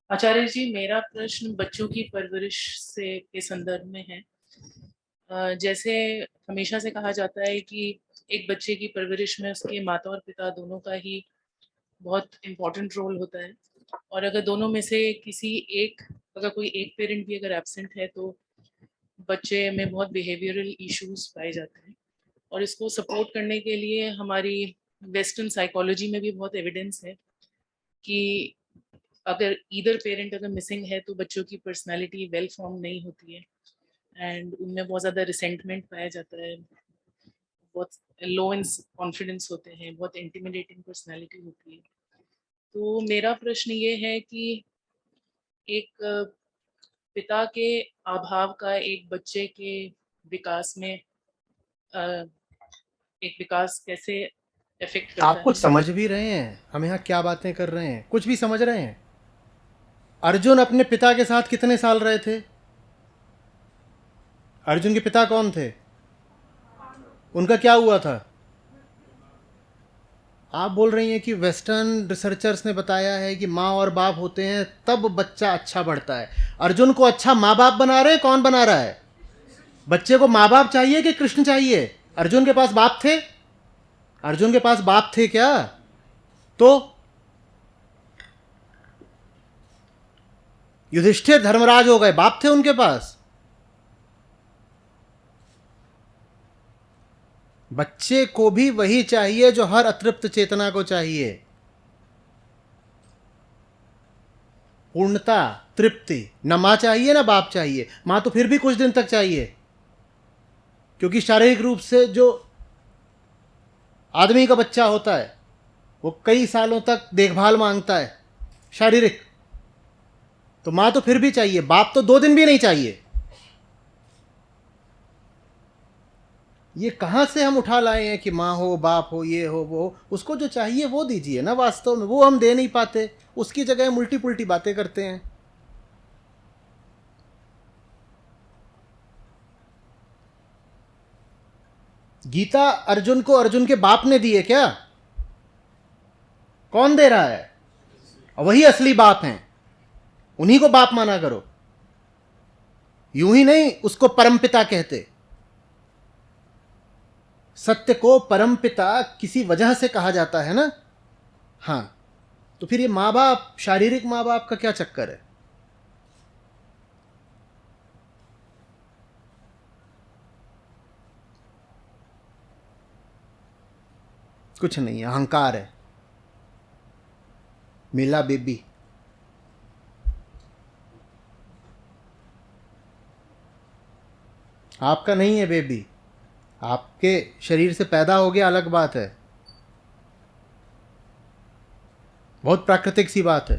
आचार्य जी, मेरा प्रश्न बच्चों की परवरिश से के संदर्भ में है। जैसे हमेशा से कहा जाता है कि एक बच्चे की परवरिश में उसके माता और पिता दोनों का ही बहुत इम्पोर्टेंट रोल होता है, और अगर दोनों में से किसी एक अगर कोई एक पेरेंट भी अगर एब्सेंट है तो बच्चे में बहुत बिहेवियरल इश्यूज पाए जाते हैं। और इसको सपोर्ट करने के लिए हमारी वेस्टर्न साइकोलॉजी में भी बहुत एविडेंस है कि अगर ईदर पेरेंट अगर मिसिंग है तो बच्चों की पर्सनालिटी वेल फॉर्म नहीं होती है, एंड उनमें बहुत ज़्यादा रिसेंटमेंट पाया जाता है, बहुत लो इन कॉन्फिडेंस होते हैं, बहुत इंटिमिडेटिंग पर्सनालिटी होती है। तो मेरा प्रश्न ये है कि एक पिता के अभाव का एक बच्चे के विकास में अ, एक विकास कैसे इफेक्ट करता आप कुछ है। समझ भी रहे हैं हम यहाँ क्या बातें कर रहे हैं? कुछ भी समझ रहे हैं? अर्जुन अपने पिता के साथ कितने साल रहे थे? अर्जुन के पिता कौन थे? उनका क्या हुआ था? आप बोल रही हैं कि वेस्टर्न रिसर्चर्स ने बताया है कि माँ और बाप होते हैं तब बच्चा अच्छा बढ़ता है। अर्जुन को अच्छा माँ बाप बना रहे हैं? कौन बना रहा है? बच्चे को माँ बाप चाहिए कि कृष्ण चाहिए? अर्जुन के पास बाप थे? अर्जुन के पास बाप थे क्या? तो युधिष्ठिर धर्मराज हो गए, बाप थे उनके पास? बच्चे को भी वही चाहिए जो हर अतृप्त चेतना को चाहिए, पूर्णता, तृप्ति। न माँ चाहिए ना बाप चाहिए। माँ तो फिर भी कुछ दिन तक चाहिए, क्योंकि शारीरिक रूप से जो आदमी का बच्चा होता है वो कई सालों तक देखभाल मांगता है, शारीरिक। तो माँ तो फिर भी चाहिए, बाप तो 2 दिन भी नहीं चाहिए। ये कहाँ से हम उठा लाए हैं कि माँ हो, बाप हो, ये हो, वो हो? उसको जो चाहिए वो दीजिए ना। वास्तव में वो हम दे नहीं पाते, उसकी जगह हम उल्टी पुल्टी बातें करते हैं। गीता अर्जुन को अर्जुन के बाप ने दी है क्या? कौन दे रहा है? वही असली बाप हैं, उन्हीं को बाप माना करो। यूं ही नहीं उसको परमपिता कहते। सत्य को परमपिता किसी वजह से कहा जाता है ना। हाँ, तो फिर ये माँ बाप, शारीरिक माँ बाप का क्या चक्कर है? कुछ नहीं है, अहंकार है। मेला बेबी। आपका नहीं है बेबी, आपके शरीर से पैदा हो गया, अलग बात है। बहुत प्राकृतिक सी बात है।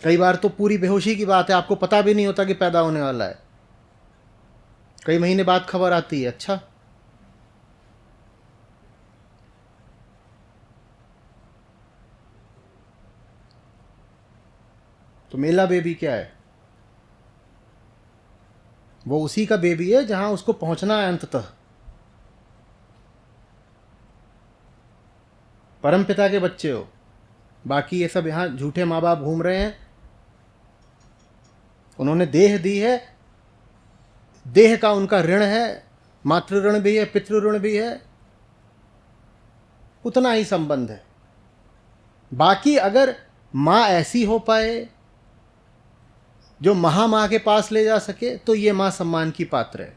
कई बार तो पूरी बेहोशी की बात है, आपको पता भी नहीं होता कि पैदा होने वाला है। कई महीने बाद खबर आती है, अच्छा। तो मेला बेबी क्या है? वो उसी का बेबी है जहां उसको पहुंचना है अंततः। परम पिता के बच्चे हो। बाकी ये सब यहाँ झूठे माँ बाप घूम रहे हैं। उन्होंने देह दी है, देह का उनका ऋण है, मातृ ऋण भी है, पितृ ऋण भी है, उतना ही संबंध है। बाकी अगर माँ ऐसी हो पाए जो महामाँ के पास ले जा सके तो ये माँ सम्मान की पात्र है।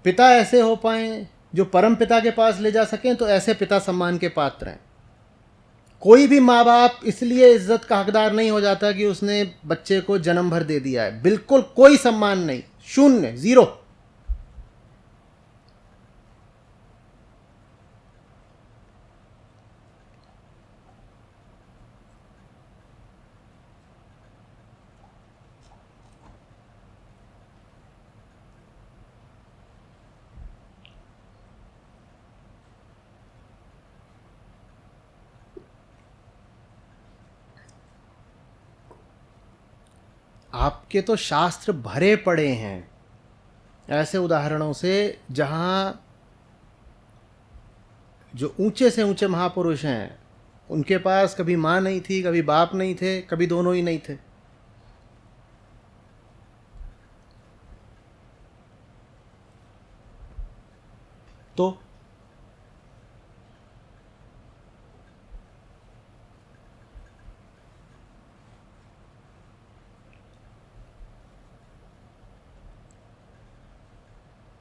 पिता ऐसे हो पाए जो परम पिता के पास ले जा सकें तो ऐसे पिता सम्मान के पात्र हैं। कोई भी माँ बाप इसलिए इज्जत का हकदार नहीं हो जाता कि उसने बच्चे को जन्म भर दे दिया है। बिल्कुल कोई सम्मान नहीं, शून्य, जीरो। आपके तो शास्त्र भरे पड़े हैं ऐसे उदाहरणों से, जहाँ जो ऊंचे से ऊंचे महापुरुष हैं उनके पास कभी माँ नहीं थी, कभी बाप नहीं थे, कभी दोनों ही नहीं थे। तो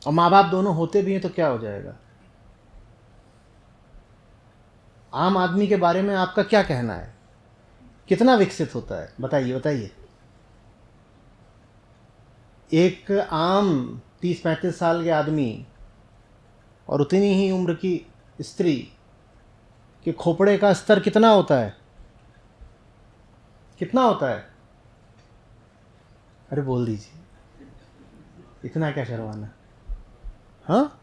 और माँ बाप दोनों होते भी हैं तो क्या हो जाएगा? आम आदमी के बारे में आपका क्या कहना है? कितना विकसित होता है? बताइए बताइए। एक आम 30-35 साल के आदमी और उतनी ही उम्र की स्त्री के खोपड़े का स्तर कितना होता है? कितना होता है? अरे बोल दीजिए, इतना क्या शर्माना? हाँ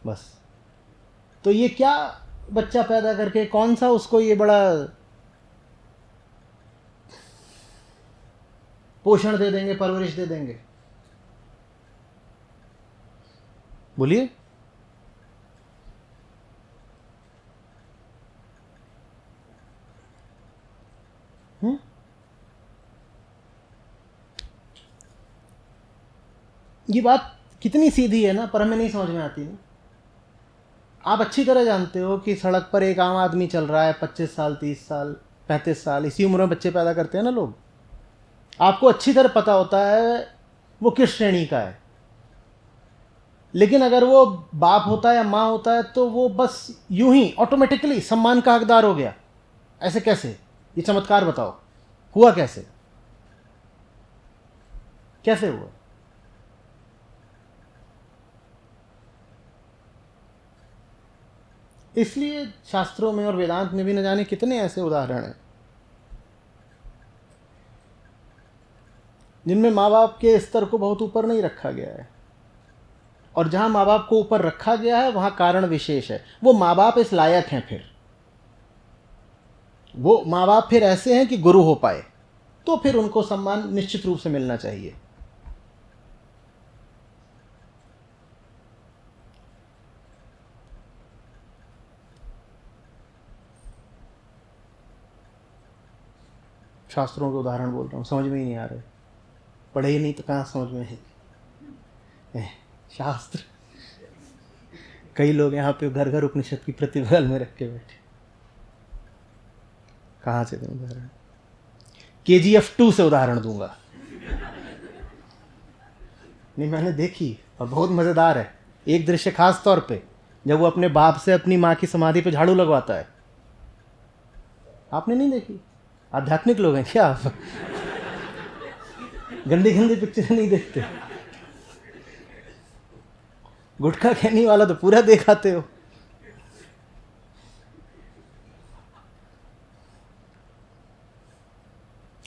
बस। तो ये क्या बच्चा पैदा करके कौन सा उसको ये बड़ा पोषण दे देंगे, परवरिश दे देंगे? बोलिए। ये बात कितनी सीधी है ना, पर हमें नहीं समझ में आती ना। आप अच्छी तरह जानते हो कि सड़क पर एक आम आदमी चल रहा है, 25 साल, 30 साल, 35 साल, इसी उम्र में बच्चे पैदा करते हैं ना लोग। आपको अच्छी तरह पता होता है वो किस श्रेणी का है, लेकिन अगर वो बाप होता है या माँ होता है तो वो बस यूं ही ऑटोमेटिकली सम्मान का हकदार हो गया। ऐसे कैसे? ये चमत्कार बताओ, हुआ कैसे? कैसे हुआ? इसलिए शास्त्रों में और वेदांत में भी न जाने कितने ऐसे उदाहरण हैं जिनमें माँ बाप के स्तर को बहुत ऊपर नहीं रखा गया है, और जहां माँ बाप को ऊपर रखा गया है वहां कारण विशेष है। वो माँ बाप इस लायक हैं, फिर वो माँ बाप फिर ऐसे हैं कि गुरु हो पाए, तो फिर उनको सम्मान निश्चित रूप से मिलना चाहिए। शास्त्रों के उदाहरण बोल रहा हूँ, समझ में ही नहीं आ रहे। पढ़े ही नहीं तो कहाँ समझ में है शास्त्र। कई लोग यहाँ पे घर घर उपनिषद की प्रति बगल में रख के बैठे। कहाँ से दूँ उदाहरण? KGF 2 से उदाहरण दूंगा। नहीं, मैंने देखी और बहुत मज़ेदार है। एक दृश्य खास तौर पे, जब वो अपने बाप से अपनी माँ की समाधि पे झाड़ू लगवाता है। आपने नहीं देखी? आध्यात्मिक लोग हैं क्या आप? गंदी गंदी पिक्चर नहीं देखते? गुटखा खेने वाला तो पूरा दिखाते हो।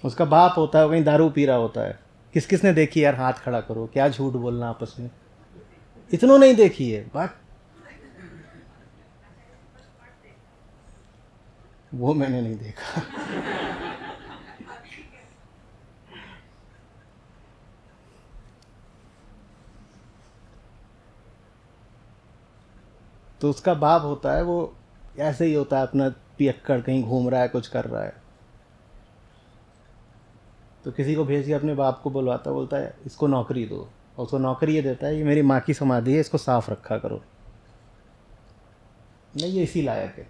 उसका बाप होता है, वो कहीं दारू पी रहा होता है। किस किस ने देखी यार? हाथ खड़ा करो। क्या झूठ बोलना आपस में। इतनों नहीं देखी है बात। वो मैंने नहीं देखा। तो उसका बाप होता है, वो ऐसे ही होता है, अपना पियक्कड़ कहीं घूम रहा है, कुछ कर रहा है। तो किसी को भेज के अपने बाप को बुलवाता, बोलता है इसको नौकरी दो, और उसको नौकरी ये देता है, ये मेरी माँ की समाधि है, इसको साफ रखा करो। नहीं, ये इसी लायक है।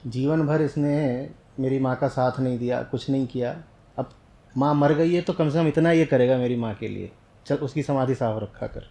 जीवन भर इसने मेरी माँ का साथ नहीं दिया, कुछ नहीं किया। अब माँ मर गई है तो कम से कम इतना ये करेगा मेरी माँ के लिए, चल उसकी समाधि साफ रखा कर।